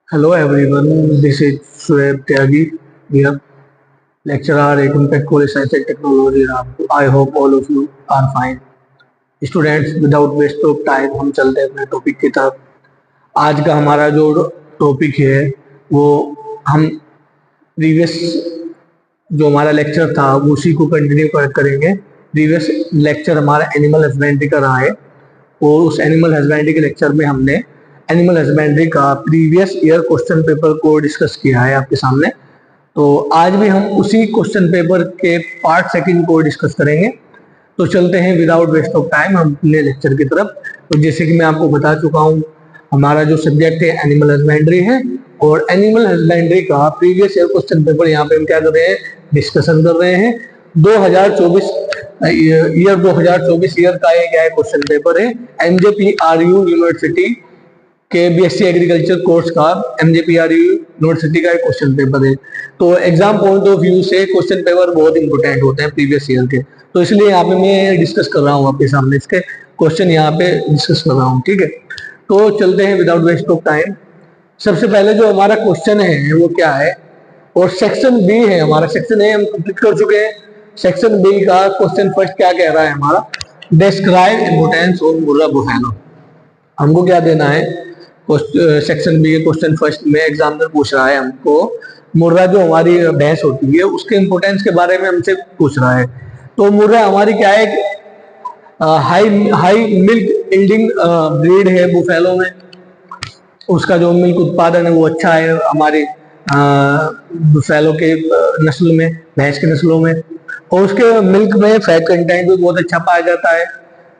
Hello everyone, this is Shoaib Tyagi here, lecturer at Impact College Science and Technology Rampur. I hope all of you are fine. Students, without waste of time, हम चलते हैं अपने topic की तरफ। आज का हमारा जो टॉपिक है वो हम प्रीवियस जो हमारा लेक्चर था उसी को कंटिन्यू करेंगे। प्रीवियस लेक्चर हमारा एनिमल हस्बेंड्री का रहा है और उस एनिमल हस्बेंड्री के लेक्चर में हमने एनिमल हस्बेंड्री का प्रीवियस ईयर क्वेश्चन पेपर को डिस्कस किया है आपके सामने। तो आज भी हम उसी क्वेश्चन पेपर के पार्ट सेकंड को डिस्कस करेंगे। तो चलते हैं विदाउट वेस्ट ऑफ टाइम हम अपने लेक्चर की तरफ। तो जैसे कि मैं आपको बता चुका हूँ, हमारा जो सब्जेक्ट है एनिमल हस्बेंड्री है और एनिमल हस्बेंड्री का प्रीवियस ईयर क्वेश्चन पेपर यहाँ पे हम क्या कर रहे हैं, डिस्कशन कर रहे हैं। 2024 ईयर 2024 ईयर का ये क्या है क्वेश्चन पेपर है, MJPRU यूनिवर्सिटी के बीएससी एग्रीकल्चर कोर्स का MJPRU यूनिवर्सिटी का एक क्वेश्चन पेपर है। तो एग्जाम पॉइंट ऑफ व्यू से क्वेश्चन पेपर बहुत इंपॉर्टेंट होते हैं प्रीवियस ईयर के, तो इसलिए यहाँ पे मैं डिस्कस कर रहा हूँ आपके सामने, इसके क्वेश्चन यहाँ पे डिस्कस कर रहा हूँ। ठीक है, तो चलते हैं विदाउट वेस्ट ऑफ टाइम। सबसे पहले जो हमारा क्वेश्चन है वो क्या है, और सेक्शन बी है हमारा। सेक्शन ए हम कंप्लीट कर चुके हैं। सेक्शन बी का क्वेश्चन फर्स्ट क्या कह रहा है हमारा, describe importance of Murrah buffalo. हमको क्या देना है, सेक्शन बी के क्वेश्चन फर्स्ट में एग्जामिनर पूछ रहा है हमको मुर्रा जो हमारी भैंस होती है उसके इंपोर्टेंस के बारे में हमसे पूछ रहा है। तो मुर्रा हमारी क्या है, हाई मिल्क यील्डिंग ब्रीड है बुफैलो में। उसका जो मिल्क उत्पादन है वो अच्छा है हमारे बुफैलो के नस्ल में, भैंस के नस्लों में, और उसके मिल्क में फैट कंटेंट भी बहुत अच्छा पाया जाता है।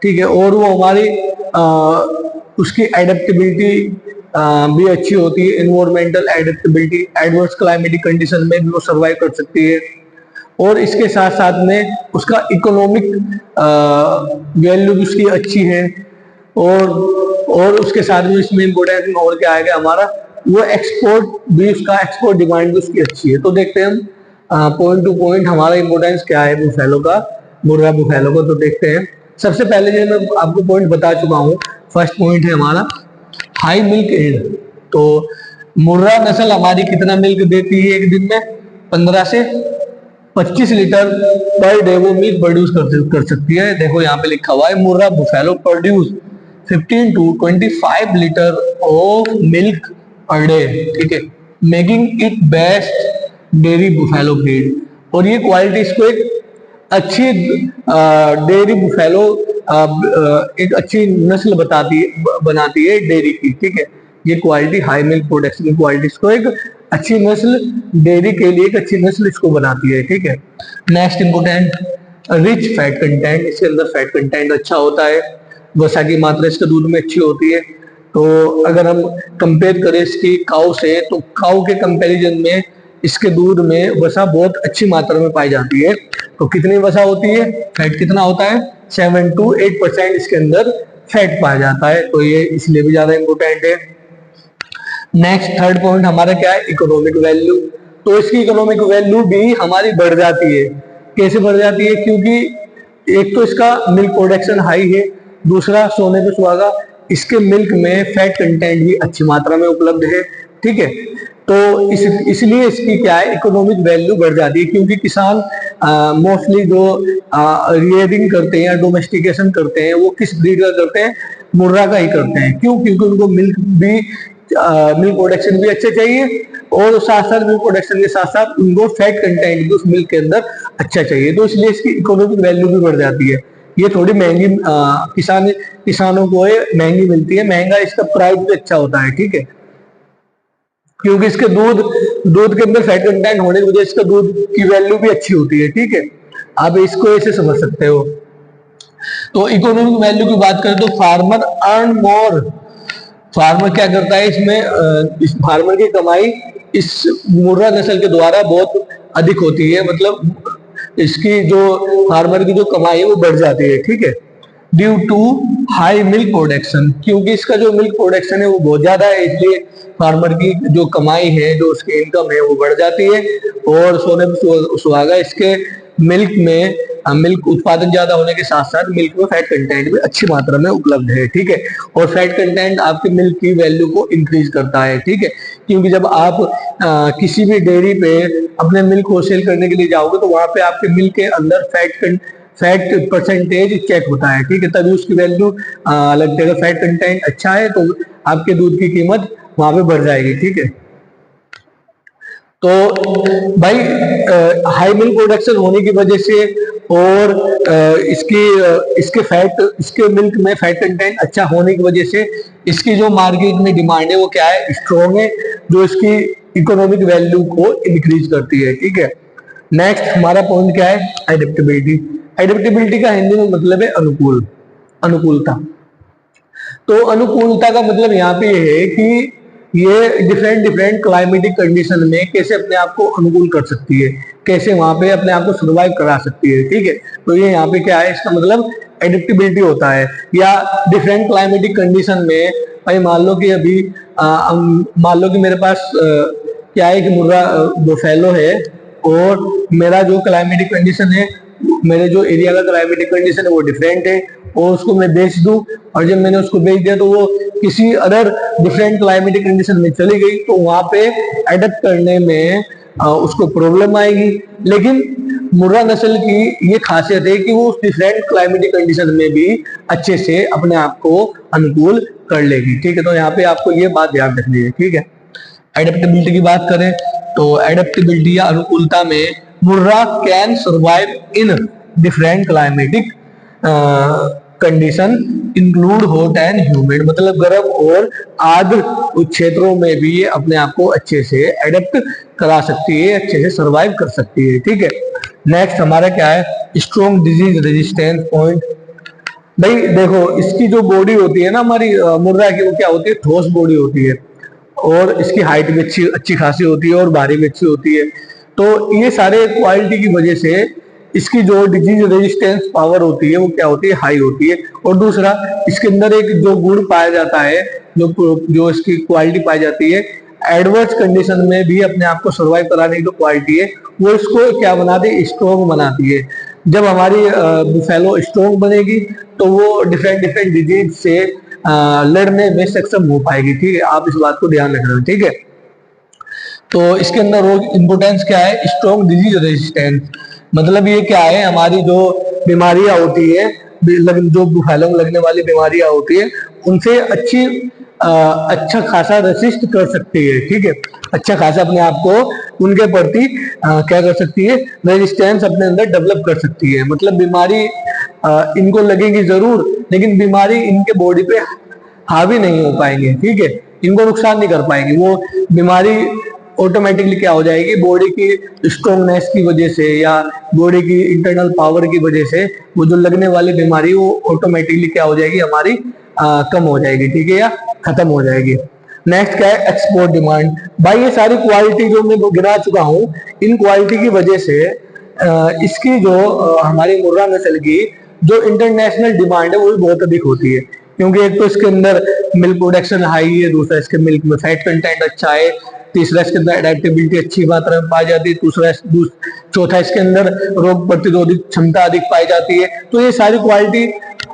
ठीक है, और वो हमारी उसकी एडेप्टेबिलिटी भी अच्छी होती है, environmental adaptability, adverse climatic condition में भी वो सर्वाइव कर सकती है। और इसके साथ साथ में उसका इकोनॉमिक वैल्यू भी उसकी अच्छी है, और उसके साथ में इसमें इम्पोर्टेंट और क्या आएगा हमारा, वो एक्सपोर्ट भी, उसका एक्सपोर्ट डिमांड भी उसकी अच्छी है। तो देखते हैं हम पॉइंट टू पॉइंट हमारा इंपोर्टेंस क्या है बुफैलो का, मुर्रा बुफैलो को। तो देखते हैं। सबसे पहले जो मैं आपको पॉइंट बता चुका हूँ, फर्स्ट पॉइंट है हमारा हाई मिल्क यील्ड। तो मुर्रा नस्ल हमारी कितना मिल्क देती है एक दिन में, 15 से 25 लीटर पर डे वो मिल्क प्रोड्यूस कर सकती है। देखो यहाँ पे लिखा हुआ है Murrah buffalo produce 15 to 25 litre of milk per day. ठीक है, making it best dairy buffalo breed. और ये क्वालिटी इसको एक अच्छी डेयरी बुफैलो एक अच्छी नस्ल बनाती है डेयरी की। ठीक है, ये क्वालिटी हाई मिल्क प्रोडक्शन की क्वालिटी इसको एक अच्छी नस्ल, डेयरी के लिए एक अच्छी नस्ल इसको बनाती है। ठीक है, next important rich fat content, इसके अंदर फैट कंटेंट अच्छा होता है, वसा की मात्रा इसके दूध में अच्छी होती है। तो अगर हम कंपेयर करें इसकी काऊ से, तो काऊ के कंपैरिजन में इसके दूध में वसा बहुत अच्छी मात्रा में पाई जाती है। तो कितनी वसा होती है, फैट कितना होता है, 7 to 8% इसके अंदर फैट पाया जाता है। तो ये इसलिए भी ज्यादा इंपोर्टेंट है। नेक्स्ट थर्ड पॉइंट हमारा क्या है, इकोनॉमिक वैल्यू। तो इसकी इकोनॉमिक वैल्यू भी हमारी बढ़ जाती है। कैसे बढ़ जाती है, क्योंकि एक तो इसका मिल्क प्रोडक्शन हाई है, दूसरा सोने पे सुहागा, इसके मिल्क में फैट कंटेंट भी अच्छी मात्रा में उपलब्ध है। ठीक है, तो इसलिए इसकी क्या है, इकोनॉमिक वैल्यू बढ़ जाती है। क्योंकि किसान मोस्टली जो रियरिंग करते हैं या डोमेस्टिकेशन करते हैं वो किस ब्रीड का करते हैं, मुर्रा का ही करते हैं। क्यों, क्योंकि उनको मिल्क प्रोडक्शन भी अच्छे चाहिए, और साथ साथ मिल्क प्रोडक्शन के साथ साथ उनको फैट कंटेंट भी उस मिल्क के अंदर अच्छा चाहिए। तो इसलिए इसकी इकोनॉमिक वैल्यू भी बढ़ जाती है। ये थोड़ी महंगी किसानों को ये महंगी मिलती है, महंगा इसका प्राइस भी अच्छा होता है। ठीक है, क्योंकि इसके दूध के अंदर फैट कंटेंट होने की वजह से इसका दूध की वैल्यू भी अच्छी होती है। ठीक है, आप इसको ऐसे समझ सकते हो। तो इकोनॉमिक वैल्यू की बात करें तो फार्मर अर्न मोर। फार्मर क्या करता है इसमें, इस फार्मर की कमाई इस मुर्रा नस्ल के द्वारा बहुत अधिक होती है, मतलब इसकी जो फार्मर की जो कमाई है वो बढ़ जाती है। ठीक है, due to high milk production, क्योंकि इसका जो मिल्क प्रोडक्शन है वो बहुत ज्यादा है, इसलिए फार्मर की जो कमाई है, जो उसकी इनकम है वो बढ़ जाती है। और सोने पे सुहागा, इसके मिल्क में मिल्क उत्पादन ज्यादा होने के साथ साथ मिल्क में फैट कंटेंट भी अच्छी मात्रा में उपलब्ध है, ठीक है। और फैट कंटेंट आपके मिल्क की वैल्यू को इंक्रीज करता है, ठीक है। क्योंकि जब आप किसी भी डेयरी पे अपने मिल्क को सेल करने के लिए जाओगे तो वहां पे आपके मिल्क के अंदर फैट परसेंटेज चेक होता है, ठीक है, तभी उसकी वैल्यू लगती है। अगर फैट कंटेंट अच्छा है तो आपके दूध की कीमत वहां पे बढ़ जाएगी, ठीक है। तो भाई हाई मिल्क प्रोडक्शन होने की वजह से और इसके मिल्क में फैट कंटेंट अच्छा होने की वजह से इसकी जो मार्केट में डिमांड है वो क्या है, स्ट्रॉन्ग है, जो इसकी इकोनॉमिक वैल्यू को इंक्रीज करती है, ठीक है। नेक्स्ट हमारा पॉइंट क्या है, एडेप्टेबिलिटी। एडेप्टेबिलिटी का हिंदी में मतलब है अनुकूलता। तो अनुकूलता का मतलब यहाँ पे ये है कि ये डिफरेंट क्लाइमेटिक कंडीशन में कैसे अपने आप को अनुकूल कर सकती है, कैसे वहां पे अपने आप को सर्वाइव करा सकती है, ठीक है। तो ये यहाँ पे क्या है, इसका मतलब एडेप्टेबिलिटी होता है। या डिफरेंट क्लाइमेटिक कंडीशन में भाई मान लो कि अभी मान लो कि मेरे पास क्या है कि मुर्रा बुफेलो है और मेरा जो क्लाइमेटिक कंडीशन है, मेरे जो एरिया का क्लाइमेटिक कंडीशन है वो डिफरेंट है और उसको मैं बेच दूं और जब मैंने उसको बेच दिया तो वो किसी अदर डिफरेंट क्लाइमेटिक कंडीशन में चली गई तो वहां पे एडेप्ट करने में उसको प्रॉब्लम आएगी। लेकिन मुर्रा नस्ल की ये खासियत है कि वो उस डिफरेंट क्लाइमेटिक कंडीशन में भी अच्छे से अपने आप को अनुकूल कर लेगी, ठीक है। तो यहाँ पे आपको ये बात ध्यान रखनी है, ठीक है। एडेप्टेबिलिटी की बात करें तो एडेप्टेबिलिटी या अनुकूलता में Murrah can survive in different climatic condition include hot and humid, मतलब गर्म और आर्द्र क्षेत्रों में भी ये अपने आप को अच्छे से एडेप्ट करा सकती है, अच्छे से सर्वाइव कर सकती है, ठीक है। नेक्स्ट हमारा क्या है, स्ट्रॉन्ग डिजीज रेजिस्टेंस पॉइंट। भाई देखो इसकी जो बॉडी होती है ना हमारी मुर्रा की, वो क्या होती है, ठोस बॉडी होती है और इसकी हाइट भी अच्छी खासी होती है और भारी भी अच्छी होती है। तो ये सारे क्वालिटी की वजह से इसकी जो डिजीज रेजिस्टेंस पावर होती है वो क्या होती है, हाई होती है। और दूसरा इसके अंदर एक जो गुण पाया जाता है, जो इसकी क्वालिटी पाई जाती है, एडवर्स कंडीशन में भी अपने आप को सर्वाइव कराने की जो क्वालिटी है वो इसको क्या बनाती है, स्ट्रॉन्ग बनाती है। जब हमारी बुफेलो स्ट्रॉन्ग बनेगी तो वो डिफरेंट डिजीज से लड़ने में सक्षम हो पाएगी, ठीक है। आप इस बात को ध्यान रखना, ठीक है। तो इसके अंदर रोज इंपोर्टेंस क्या है, स्ट्रॉन्ग डिजीज रेजिस्टेंस, मतलब ये क्या है, हमारी जो बीमारियां होती है, जो बुफेलो में लगने वाली बीमारियां होती है उनसे अच्छा खासा रेसिस्ट कर सकती है, ठीक है। अच्छा खासा अपने आप को उनके प्रति क्या कर सकती है, रेजिस्टेंस अपने अंदर डेवलप कर सकती है। मतलब बीमारी इनको लगेगी जरूर लेकिन बीमारी इनके बॉडी पे हावी नहीं हो पाएंगे, ठीक है, इनको नुकसान नहीं कर पाएंगे। वो बीमारी ऑटोमेटिकली क्या हो जाएगी, बॉडी की स्ट्रॉन्गनेस की वजह से या बॉडी की इंटरनल पावर की वजह से वो जो लगने वाली बीमारी वो ऑटोमेटिकली क्या हो जाएगी, हमारी कम हो जाएगी, ठीक है, या खत्म हो जाएगी। नेक्स्ट क्या है, एक्सपोर्ट डिमांड। भाई ये सारी क्वालिटी जो मैं गिना चुका हूँ, इन क्वालिटी की वजह से इसकी जो हमारी मुर्रा नस्ल की जो इंटरनेशनल डिमांड है वो भी बहुत अधिक होती है। क्योंकि एक तो इसके अंदर मिल्क प्रोडक्शन हाई है, दूसरा इसके मिल्क में फैट कंटेंट अच्छा है, तीसरा इसके अंदर एडेप्टेबिलिटी अच्छी मात्रा में पाई जाती है, चौथा इसके अंदर रोग प्रतिरोधक क्षमता अधिक पाई जाती है। तो ये सारी क्वालिटी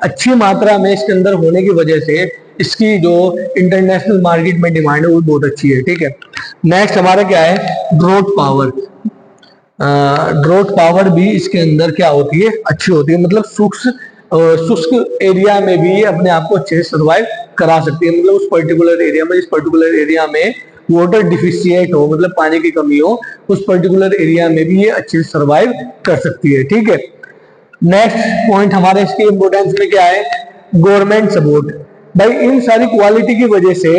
अच्छी मात्रा में इसके अंदर होने की वजह से इसकी जो इंटरनेशनल मार्केट में डिमांड है वो बहुत अच्छी है, ठीक है। नेक्स्ट हमारा क्या है, ड्रोथ पावर। ड्रोथ पावर भी इसके अंदर क्या होती है, अच्छी होती है। मतलब शुष्क एरिया में भी ये अपने आप को अच्छे से सर्वाइव करा सकती है। मतलब उस पर्टिकुलर एरिया में, जिस पर्टिकुलर एरिया में वाटर डिफिशिएंट हो, मतलब पानी की कमी हो, उस पर्टिकुलर एरिया में भी ये अच्छे से सर्वाइव कर सकती है, ठीक है। नेक्स्ट पॉइंट हमारे इसके इंपोर्टेंस में क्या है, गवर्नमेंट सपोर्ट। भाई इन सारी क्वालिटी की वजह से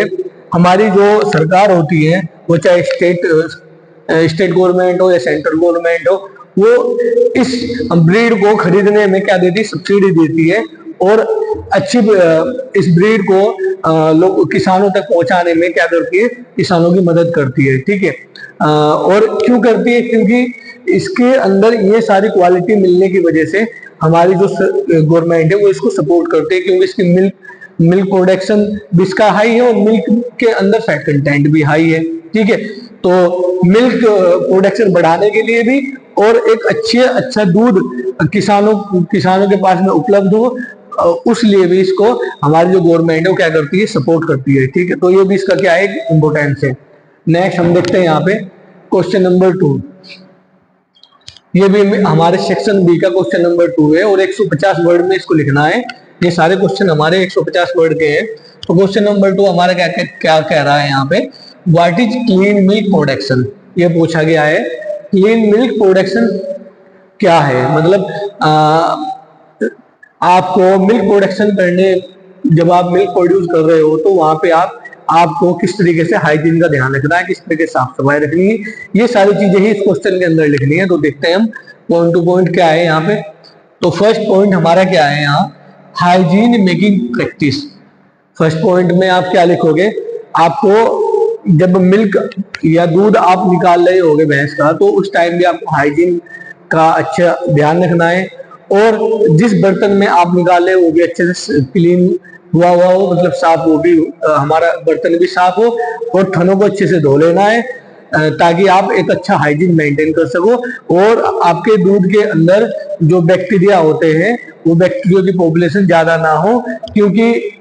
हमारी जो सरकार होती है, वो चाहे स्टेट गवर्नमेंट हो या सेंट्रल गवर्नमेंट हो, वो इस ब्रीड को खरीदने में क्या देती है, सब्सिडी देती है और अच्छी इस ब्रीड को लोग किसानों तक पहुंचाने में क्या करती है, किसानों की मदद करती है, ठीक है। और क्यों करती है, क्योंकि इसके अंदर ये सारी क्वालिटी मिलने की वजह से हमारी जो गवर्नमेंट है वो इसको सपोर्ट करती है। क्योंकि इसकी मिल्क प्रोडक्शन भी इसका हाई है और मिल्क के अंदर फैट कंटेंट भी हाई है, ठीक है। तो मिल्क प्रोडक्शन बढ़ाने के लिए भी और एक अच्छा दूध किसानों के पास में उपलब्ध हो, उस लिए भी इसको हमारी जो गवर्नमेंट है वो क्या करती है, सपोर्ट करती है। ठीक है, तो ये भी इसका क्या है, इम्पोर्टेंस है। नेक्स्ट हम देखते हैं यहाँ पे क्वेश्चन नंबर 2। ये भी हमारे सेक्शन बी का क्वेश्चन नंबर 2 है और 150 वर्ड में इसको लिखना है। ये सारे क्वेश्चन हमारे 150 वर्ड के हैं। तो क्वेश्चन नंबर 2 हमारा क्या क्या कह रहा है यहाँ पे, what is clean milk production, ये पूछा गया है। क्लीन मिल्क प्रोडक्शन क्या है, मतलब आपको मिल्क प्रोडक्शन करने, जब आप मिल्क प्रोड्यूस कर रहे हो तो वहां पे आपको किस तरीके से हाइजीन का ध्यान रखना है, किस तरीके से साफ सफाई रखनी है, ये सारी चीजें ही इस क्वेश्चन के अंदर लिखनी है। तो देखते हैं हम पॉइंट टू पॉइंट क्या है यहाँ पे। तो फर्स्ट पॉइंट हमारा क्या है यहाँ, hygiene making practice. First point में आप क्या लिखोगे, आपको जब मिल्क या दूध आप निकाल रहे होगे भैंस का, तो उस टाइम भी आपको हाइजीन का अच्छा ध्यान रखना है। और जिस बर्तन में आप निकाल रहे हो वो भी अच्छे से क्लीन हुआ हो, मतलब साफ हो, भी हमारा बर्तन भी साफ हो, और थनों को अच्छे से धो लेना है, ताकि आप एक अच्छा हाइजीन मेंटेन कर सको। और आपके दूध के अंदर जो बैक्टीरिया होते हैं वो बैक्टीरिया की पॉपुलेशन ज्यादा ना हो, क्योंकि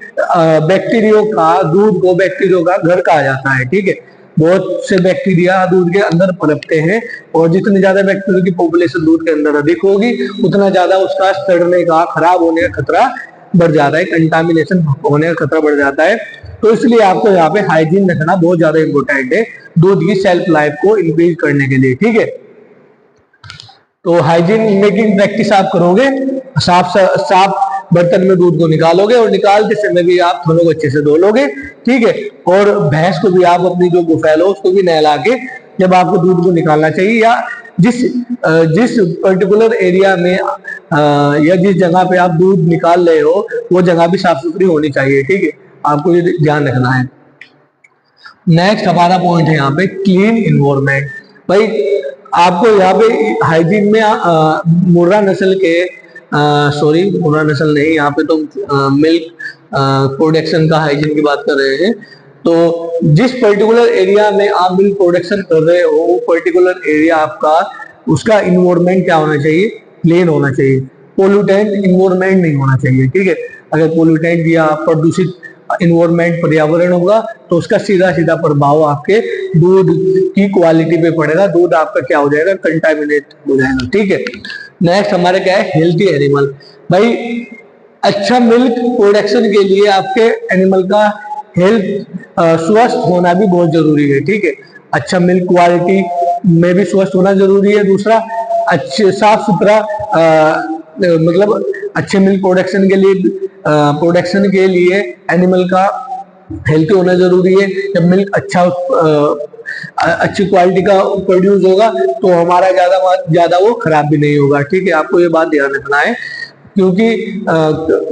बैक्टीरिया का दूध को बैक्टीरिया का घर कहा जाता है। ठीक है, बहुत से बैक्टीरिया दूध के अंदर पनपते हैं, और जितनी ज्यादा बैक्टीरिया की पॉपुलेशन दूध के अंदर अधिक होगी, उतना ज्यादा उसका सड़ने का, खराब होने का खतरा बढ़ जाता है, कंटामिनेशन होने का खतरा बढ़ जाता है। तो इसलिए आपको यहाँ पे हाइजीन रखना बहुत ज्यादा इंपॉर्टेंट है दूध की शेल्फ लाइफ को इंक्रीज करने के लिए। ठीक है, तो हाइजीन मेकिंग प्रैक्टिस आप करोगे, साफ बर्तन में दूध को निकालोगे, और निकालते समय भी आप थनों को अच्छे से धो लोगे। ठीक है, और भैंस को भी आप अपनी जो गुफैल हो उसको भी नहला के जब आपको दूध को निकालना चाहिए, या जिस पर्टिकुलर एरिया में या जिस जगह पे आप दूध निकाल रहे हो वो जगह भी साफ सुथरी होनी चाहिए। ठीक है, आपको ये ध्यान रखना है। नेक्स्ट हमारा पॉइंट है यहाँ पे क्लीन इन्वायरमेंट। भाई आपको यहाँ पे हाइजीन में मुर्रा नस्ल के, सॉरी मुर्रा नस्ल नहीं, यहाँ पे तो मिल्क प्रोडक्शन का हाइजीन की बात कर रहे हैं। तो जिस पर्टिकुलर एरिया में आप मिल्क प्रोडक्शन कर रहे हो वो पर्टिकुलर एरिया आपका, उसका इन्वायरमेंट क्या होना चाहिए, क्लीन होना चाहिए, पोल्यूटेंट इन्वायरमेंट नहीं होना चाहिए। ठीक है, अगर पोल्यूटेंट या प्रदूषित इन्वायरमेंट पर्यावरण होगा तो उसका सीधा सीधा प्रभाव आपके दूध की क्वालिटी पे पड़ेगा, दूध आपका क्या हो जाएगा, कंटामिनेट हो जाएगा। ठीक है, नेक्स्ट हमारे क्या है, हेल्थी एनिमल। भाई अच्छा मिल्क प्रोडक्शन के लिए आपके एनिमल का हेल्थ स्वस्थ होना भी बहुत जरूरी है। ठीक है, अच्छा मिल्क क्वालिटी में भी स्वस्थ होना जरूरी है। दूसरा, अच्छे साफ सुथरा मतलब अच्छे मिल्क प्रोडक्शन के लिए एनिमल का हेल्थी होना जरूरी है। जब मिल्क अच्छी क्वालिटी का प्रोड्यूस होगा तो हमारा ज्यादा वो खराब भी नहीं होगा। ठीक है, आपको ये बात ध्यान रखना है, क्योंकि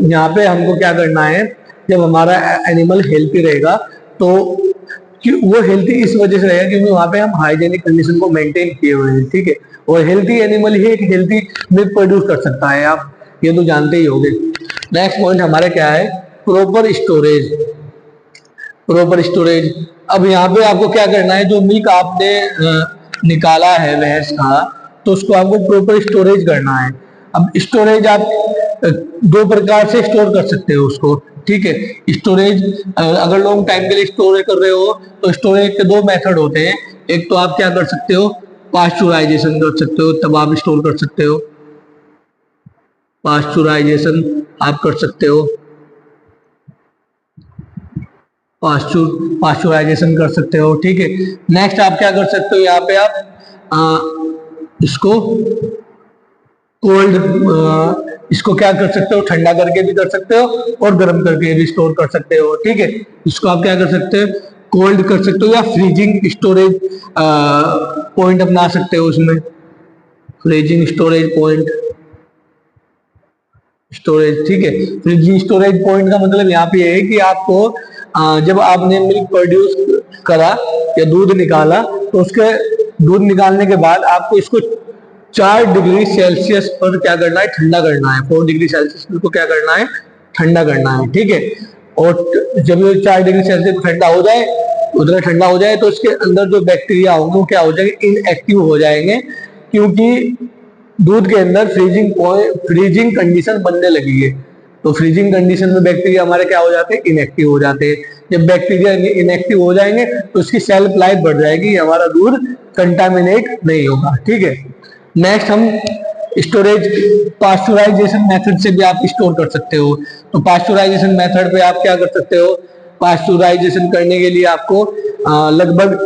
यहाँ पे हमको क्या करना है, जब हमारा एनिमल हेल्थी रहेगा तो वो हेल्थी इस वजह से रहेगा क्योंकि वहां पे हम हाइजेनिक कंडीशन को मेंटेन किए हुए हैं। ठीक है, और हेल्थी एनिमल ही एक हेल्थी मिल्क प्रोड्यूस कर सकता है, आप ये तो जानते ही होंगे। नेक्स्ट पॉइंट हमारा क्या है, प्रॉपर स्टोरेज। प्रॉपर स्टोरेज, अब यहाँ पे आपको क्या करना है, जो मिल्क आपने निकाला है भैंस का, तो उसको आपको प्रॉपर स्टोरेज करना है। अब स्टोरेज आप दो प्रकार से स्टोर कर सकते हो उसको। ठीक है, स्टोरेज अगर लॉन्ग टाइम के लिए स्टोर कर रहे हो तो स्टोरेज के दो मेथड होते हैं। एक तो आप क्या कर सकते हो, पास्चुराइजेशन कर सकते हो, तब आप स्टोर कर सकते हो, पास्चुराइजेशन आप कर सकते हो, पास्चुराइजेशन कर सकते हो। ठीक है, नेक्स्ट आप क्या कर सकते हो, यहाँ पे आप इसको कोल्ड, इसको क्या कर सकते हो, ठंडा करके भी कर सकते हो और गर्म करके भी स्टोर कर सकते हो। ठीक है, इसको आप क्या कर सकते हो, कोल्ड कर सकते हो, या फ्रीजिंग स्टोरेज पॉइंट अपना सकते हो उसमें, फ्रीजिंग स्टोरेज पॉइंट स्टोरेज। ठीक है, फ्रीजिंग स्टोरेज पॉइंट का मतलब यहाँ पे है कि आपको जब आपने मिल्क प्रोड्यूस करा या दूध निकाला, तो उसके दूध निकालने के बाद आपको इसको 4 डिग्री सेल्सियस पर क्या करना है, ठंडा करना है। 4 डिग्री सेल्सियस को क्या करना है, ठंडा करना है। ठीक है, और जब ये 4 डिग्री सेल्सियस ठंडा हो जाए, उतना ठंडा हो जाए तो इसके अंदर जो बैक्टीरिया होंगे वो क्या हो जाएंगे, इनएक्टिव हो जाएंगे, क्योंकि दूध के अंदर फ्रीजिंग कंडीशन बनने लगी है। तो फ्रीजिंग कंडीशन में बैक्टीरिया हमारे क्या हो जाते हैं, इनएक्टिव हो जाते हैं। जब बैक्टीरिया इनएक्टिव हो जाएंगे तो उसकी शेल्फ लाइफ बढ़ जाएगी, हमारा दूध कंटामिनेट नहीं होगा। ठीक है, नेक्स्ट हम स्टोरेज, पास्चुराइजेशन मेथड से भी आप स्टोर कर सकते हो। तो पास्चुराइजेशन मेथड पे आप क्या कर सकते हो, पास्चुराइजेशन करने के लिए आपको लगभग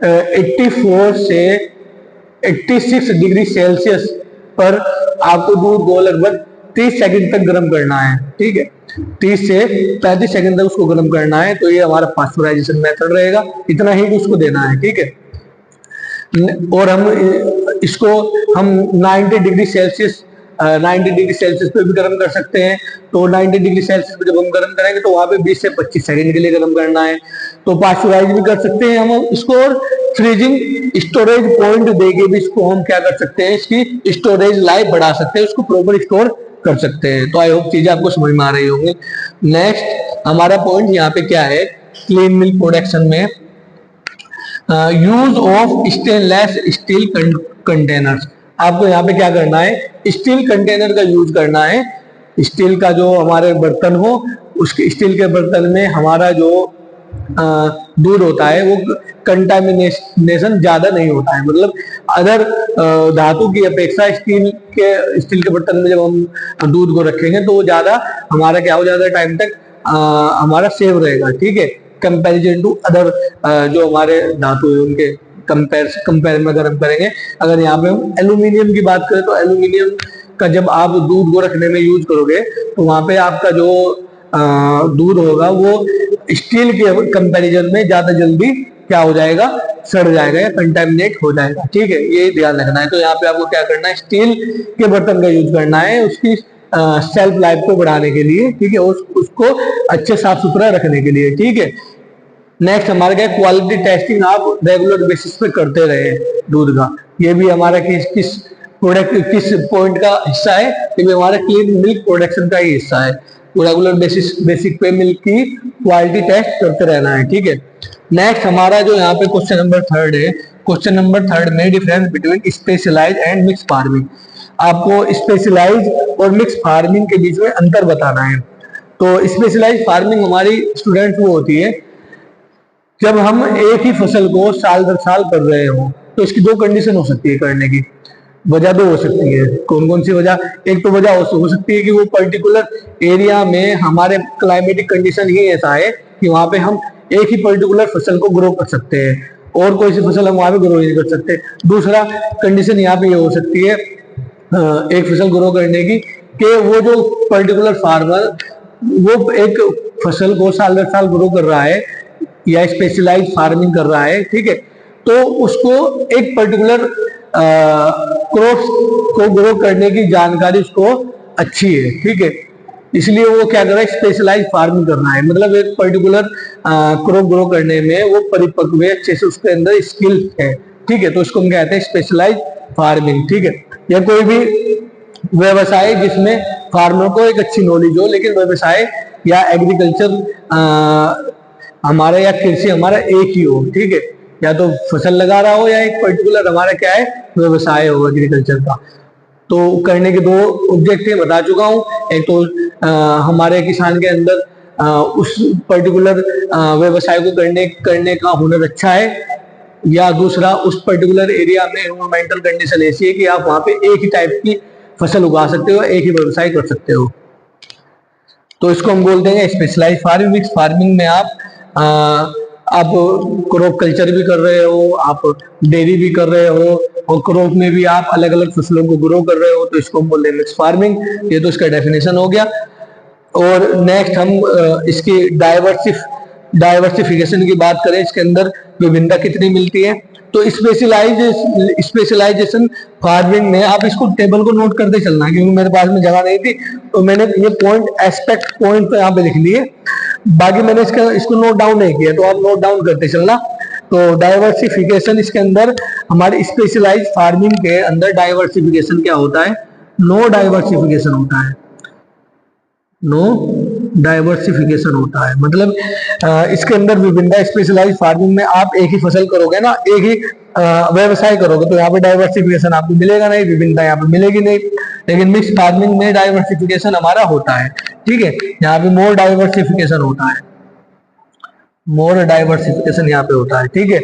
84 से 86 डिग्री सेल्सियस पर आपको दूध को लगभग 30 सेकंड तक गर्म करना है। ठीक है, 30 से 35 सेकंड तक उसको गर्म करना है। तो ये हमारा पास्चुराइजेशन मेथड रहेगा, इतना हीट उसको देना है। ठीक है, और हम 90 डिग्री सेल्सियस 90 डिग्री सेल्सियस पे भी गर्म कर सकते हैं। तो 90 डिग्री सेल्सियस पे जब हम गर्म करेंगे तो वहां पे 20 से 25 सेकंड के लिए गर्म करना है। तो पास्चुराइज भी कर सकते हैं हम इसको, और फ्रीजिंग स्टोरेज पॉइंट देके भी इसको हम क्या कर सकते हैं, इसकी स्टोरेज लाइफ बढ़ा सकते हैं, उसको प्रॉपर स्टोर कर सकते हैं। तो आई होप चीजें आपको समझ में आ रही होंगी। नेक्स्ट हमारा पॉइंट यहाँ पे क्या है, क्लीन मिल्क प्रोडक्शन में use of stainless steel containers. आपको यहाँ पे क्या करना है, स्टील कंटेनर का यूज करना है। स्टील का जो हमारे बर्तन हो, उसके स्टील के बर्तन में हमारा जो दूध होता है वो कंटामिनेशन ज्यादा नहीं होता है। मतलब अदर धातु की अपेक्षा स्टील के बर्तन में जब हम दूध को रखेंगे तो वो ज्यादा हमारा क्या हो, ज्यादा टाइम तक हमारा सेव रहेगा। ठीक है, कंपेरिजन टू अदर जो हमारे धातु है उनके कंपेयर में अगर हम करेंगे। अगर यहाँ पे हम एल्यूमिनियम की बात करें तो एल्यूमिनियम का जब आप दूध को रखने में यूज करोगे तो वहां पे आपका जो दूध होगा वो स्टील के कंपैरिजन में ज्यादा जल्दी क्या हो जाएगा, सड़ जाएगा या कंटेमिनेट हो जाएगा। ठीक है, ये ध्यान रखना है। तो यहाँ पे आपको क्या करना है, स्टील के बर्तन का यूज करना है उसकी सेल्फ लाइफ को बढ़ाने के लिए। ठीक है, उसको अच्छे साफ सुथरा रखने के लिए। ठीक है, नेक्स्ट हमारा क्या, क्वालिटी टेस्टिंग आप रेगुलर बेसिस पे करते रहे दूध का। ये भी हमारा किस पॉइंट का हिस्सा है, ये भी हमारा क्लीन मिल्क प्रोडक्शन का ही हिस्सा है। रेगुलर बेसिक पे मिल्क की क्वालिटी टेस्ट करते रहना है। ठीक है, नेक्स्ट हमारा जो यहाँ पे क्वेश्चन नंबर 3 है, क्वेश्चन नंबर 3 में difference between specialise and mix farming. आपको स्पेशलाइज और मिक्स फार्मिंग के बीच में अंतर बताना है। तो स्पेशलाइज फार्मिंग हमारी स्टूडेंट वो होती है जब हम एक ही फसल को साल दर साल कर रहे हो। तो इसकी दो कंडीशन हो सकती है करने की, वजह दो हो सकती है। कौन कौन सी वजह, एक तो वजह हो सकती है कि वो पर्टिकुलर एरिया में हमारे क्लाइमेटिक कंडीशन ही ऐसा है कि वहां पे हम एक ही पर्टिकुलर फसल को ग्रो कर सकते हैं और कोई सी फसल हम वहां पे ग्रो नहीं कर सकते। दूसरा कंडीशन यहाँ पे ये हो सकती है एक फसल ग्रो करने की कि वो जो पर्टिकुलर फार्मर वो एक फसल को साल दर साल ग्रो कर रहा है या स्पेशलाइज फार्मिंग कर रहा है। ठीक है, तो उसको एक पर्टिकुलर क्रॉप्स को ग्रो करने की जानकारी उसको अच्छी है। ठीक है, इसलिए वो क्या कर रहा है, स्पेशलाइज फार्मिंग करना है। मतलब एक पर्टिकुलर क्रॉप ग्रो करने में वो परिपक्व है, अच्छे से उसके अंदर स्किल है। ठीक है, तो इसको हम कहते हैं स्पेशलाइज फार्मिंग। ठीक है, या कोई भी व्यवसाय जिसमें फार्मर को एक अच्छी नॉलेज हो, लेकिन व्यवसाय या एग्रीकल्चर हमारा या कृषि हमारा एक ही हो। ठीक है, या तो फसल लगा रहा हो या एक पर्टिकुलर हमारा क्या है, व्यवसाय हो एग्रीकल्चर का। तो करने के दो ऑब्जेक्टिव बता चुका हूँ। एक तो हमारे किसान के अंदर उस पर्टिकुलर व्यवसाय को करने का हुनर अच्छा है, या दूसरा उस पर्टिकुलर एरिया में एनवायरमेंटल कंडीशन ऐसी है कि आप वहां पे एक ही टाइप की फसल उगा सकते हो, एक ही व्यवसाय कर सकते हो। तो इसको हम बोलते हैं स्पेशलाइज फार्मिंग। मिक्स फार्मिंग में आप क्रॉप कल्चर भी कर रहे हो, आप डेयरी भी कर रहे हो और क्रॉप में भी आप अलग अलग फसलों को ग्रो कर रहे हो, तो इसको हम बोलते हैं मिक्स फार्मिंग। ये तो इसका डेफिनेशन हो गया। और नेक्स्ट हम इसकी डाइवर्सिफिकेशन की बात करें, इसके अंदर विभिन्नता कितनी मिलती है। तो स्पेशलाइजेशन फार्मिंग में आप इसको टेबल को नोट करते चलना, क्योंकि मेरे पास में जगह नहीं थी तो मैंने ये पॉइंट एस्पेक्ट पॉइंट पे यहाँ पे लिख लिए, बाकी मैंने इसको नोट डाउन नहीं किया, तो आप नोट डाउन करते चलना। तो डाइवर्सिफिकेशन इसके अंदर हमारे स्पेशलाइज फार्मिंग के अंदर डाइवर्सिफिकेशन क्या होता है, नो डाइवर्सिफिकेशन होता है। नो डाइवर्सिफिकेशन होता है मतलब इसके अंदर विभिन्नता। स्पेशलाइज फार्मिंग में आप एक ही फसल करोगे ना, एक ही व्यवसाय करोगे तो यहाँ पे डाइवर्सिफिकेशन आपको मिलेगा नहीं, विभिन्नता यहाँ पे मिलेगी नहीं। लेकिन मिक्स फार्मिंग में डाइवर्सिफिकेशन हमारा होता है, ठीक है, यहाँ पे मोर डाइवर्सिफिकेशन होता है, मोर डाइवर्सिफिकेशन यहाँ पे होता है, ठीक है।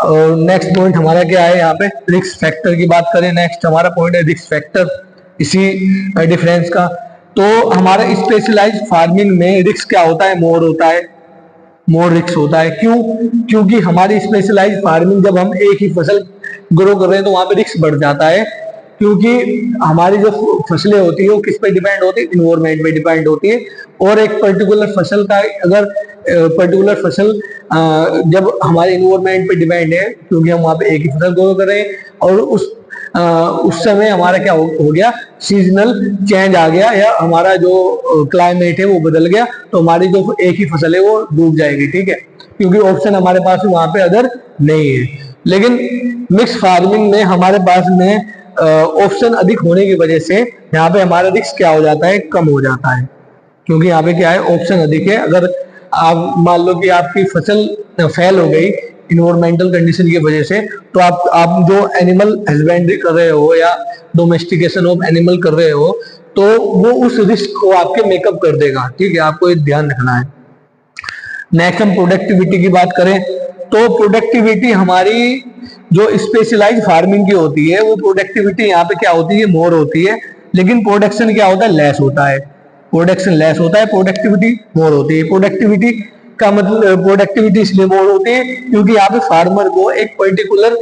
और नेक्स्ट पॉइंट हमारा क्या है, यहाँ पे रिस्क फैक्टर की बात करें, नेक्स्ट हमारा पॉइंट है रिस्क फैक्टर, इसी डिफरेंस का। तो हमारा स्पेशलाइज्ड फार्मिंग में रिस्क क्या होता है, मोर होता है, मोर रिस्क होता है। क्यों? क्योंकि हमारी स्पेशलाइज्ड फार्मिंग जब हम एक ही फसल ग्रो कर रहे हैं तो वहां पे रिस्क बढ़ जाता है, क्योंकि हमारी जो फसलें होती है वो किस पे डिपेंड होती है, इन्वायरमेंट पे डिपेंड होती है। और एक पर्टिकुलर फसल का अगर पर्टिकुलर फसल जब हमारे इन्वायरमेंट पे डिपेंड है, क्योंकि हम वहां पे एक ही फसल ग्रो कर रहे हैं और उस समय हमारा क्या हो गया, सीजनल चेंज आ गया या हमारा जो क्लाइमेट है वो बदल गया, तो हमारी जो एक ही फसल है वो डूब जाएगी, ठीक है, क्योंकि ऑप्शन हमारे पास वहां पे अदर नहीं है। लेकिन मिक्स फार्मिंग में हमारे पास में ऑप्शन अधिक होने की वजह से यहाँ पे हमारा रिस्क क्या हो जाता है, कम हो जाता है, क्योंकि यहाँ पे क्या है, ऑप्शन अधिक है। अगर आप मान लो कि आपकी फसल फेल हो गई इन्वायरमेंटल कंडीशन की वजह से, तो आप जो एनिमल हस्बेंड्री कर रहे हो या डोमेस्टिकेशन ऑफ एनिमल कर रहे हो, तो वो उस रिस्क को आपके मेकअप कर देगा, ठीक है, आपको ये ध्यान रखना है। नेक्स्ट हम प्रोडक्टिविटी की बात करें, तो प्रोडक्टिविटी हमारी जो स्पेशलाइज फार्मिंग की होती है, वो प्रोडक्टिविटी यहाँ पे क्या होती है, मोर होती है, लेकिन प्रोडक्शन क्या होता है, लेस होता है। प्रोडक्शन लेस होता है, प्रोडक्टिविटी मोर होती है। प्रोडक्टिविटी का मतलब, प्रोडक्टिविटी इसलिए मोर होती है क्योंकि यहाँ पे फार्मर को एक पर्टिकुलर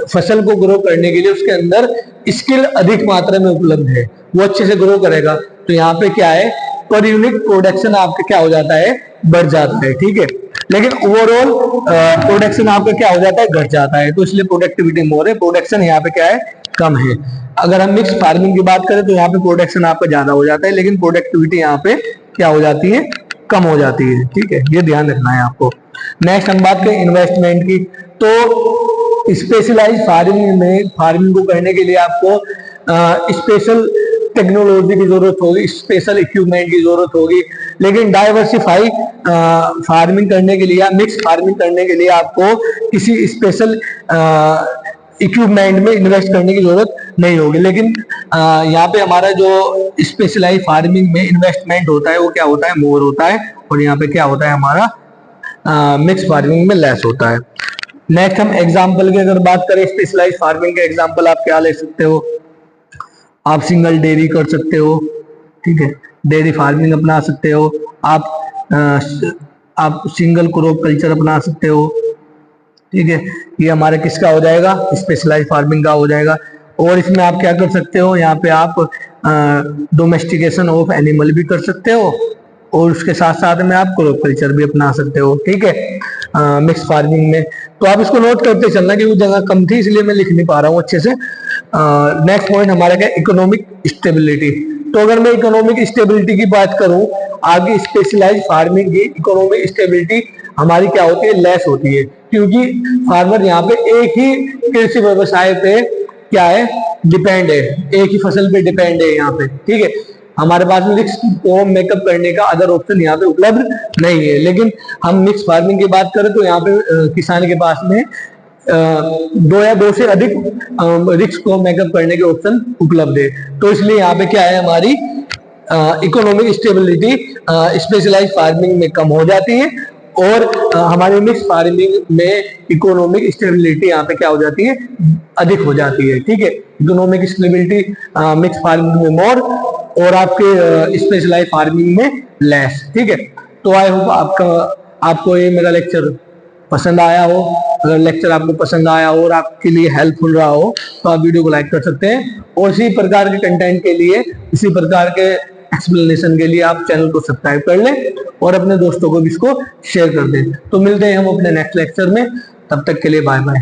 फसल को ग्रो करने के लिए उसके अंदर स्किल अधिक मात्रा में उपलब्ध है, वो अच्छे से ग्रो करेगा। तो यहाँ पे क्या है, पर यूनिट प्रोडक्शन आपका क्या हो जाता है, बढ़ जाता है, ठीक है। लेकिन ओवरऑल प्रोडक्शन आपका क्या हो जाता है, घट जाता है, तो इसलिए प्रोडक्टिविटी मोर है, प्रोडक्शन यहाँ पे क्या है, कम है। अगर हम मिक्स फार्मिंग की बात करें तो यहाँ पे प्रोडक्शन आपका ज्यादा हो जाता है, लेकिन प्रोडक्टिविटी यहाँ पे क्या हो जाती है, कम हो जाती है, ठीक है, ये ध्यान रखना है आपको। नेक्स्ट हम बात करें इन्वेस्टमेंट की, तो स्पेशलाइज फार्मिंग को करने के लिए आपको स्पेशल टेक्नोलॉजी की जरूरत होगी, स्पेशल इक्विपमेंट की जरूरत होगी। लेकिन डाइवर्सिफाई फार्मिंग करने के लिए या मिक्स फार्मिंग करने के लिए आपको किसी स्पेशल इक्विपमेंट में इन्वेस्ट करने की जरूरत नहीं होगी। लेकिन यहाँ पे हमारा जो स्पेशलाइज फार्मिंग में इन्वेस्टमेंट होता है वो क्या होता है, मोर होता है, और यहाँ पे क्या होता है, हमारा मिक्स फार्मिंग में लेस होता है। नेक्स्ट हम एग्जाम्पल की अगर बात करें, स्पेशलाइज फार्मिंग के एग्जाम्पल आप क्या ले सकते हो, आप सिंगल डेयरी कर सकते हो, ठीक है, डेयरी फार्मिंग अपना सकते हो, आप सिंगल क्रॉप कल्चर अपना सकते हो, ठीक है, ये हमारे किसका हो जाएगा, स्पेशलाइज फार्मिंग का हो जाएगा। और इसमें आप क्या कर सकते हो, यहाँ पे आप डोमेस्टिकेशन ऑफ एनिमल भी कर सकते हो और उसके साथ साथ में आप क्रॉप कल्चर भी अपना सकते हो, ठीक है, मिक्स फार्मिंग में। तो आप इसको नोट करते चलना, क्योंकि जगह कम थी इसलिए मैं लिख नहीं पा रहा हूँ अच्छे से। नेक्स्ट पॉइंट हमारा क्या, इकोनॉमिक स्टेबिलिटी। तो अगर मैं इकोनॉमिक स्टेबिलिटी की बात करूं, आगे स्पेशलाइज फार्मिंग की इकोनॉमिक स्टेबिलिटी हमारी क्या होती है, लेस होती है, क्योंकि फार्मर यहाँ पे एक ही कृषि व्यवसाय पे क्या है, डिपेंड है, एक ही फसल पे डिपेंड है यहाँ पे, ठीक है। हमारे पास में रिस्क को मेकअप करने का अदर ऑप्शन यहाँ पे उपलब्ध नहीं है। लेकिन हम मिक्स फार्मिंग की बात करें तो यहाँ पे किसान के पास में दो या दो से अधिक रिस्क को मेकअप करने के ऑप्शन उपलब्ध है। तो इसलिए यहाँ पे क्या है, हमारी इकोनॉमिक स्टेबिलिटी स्पेशलाइज फार्मिंग में कम हो जाती है और हमारे मिक्स फार्मिंग में इकोनॉमिक स्टेबिलिटी यहाँ पे क्या हो जाती है, अधिक हो जाती है, ठीक है। इकोनॉमिक स्टेबिलिटी मिक्स फार्मिंग में मोर और आपके स्पेशलाइज फार्मिंग में लेस, ठीक है। तो आई होप आपको ये मेरा लेक्चर पसंद आया हो। अगर लेक्चर आपको पसंद आया हो और आपके लिए हेल्पफुल रहा हो तो आप वीडियो को लाइक कर सकते हैं, और इसी प्रकार के कंटेंट के लिए, इसी प्रकार के एक्सप्लेनेशन के लिए आप चैनल को सब्सक्राइब कर लें और अपने दोस्तों को भी इसको शेयर कर दें। तो मिलते हैं हम अपने नेक्स्ट लेक्चर में, तब तक के लिए बाय बाय।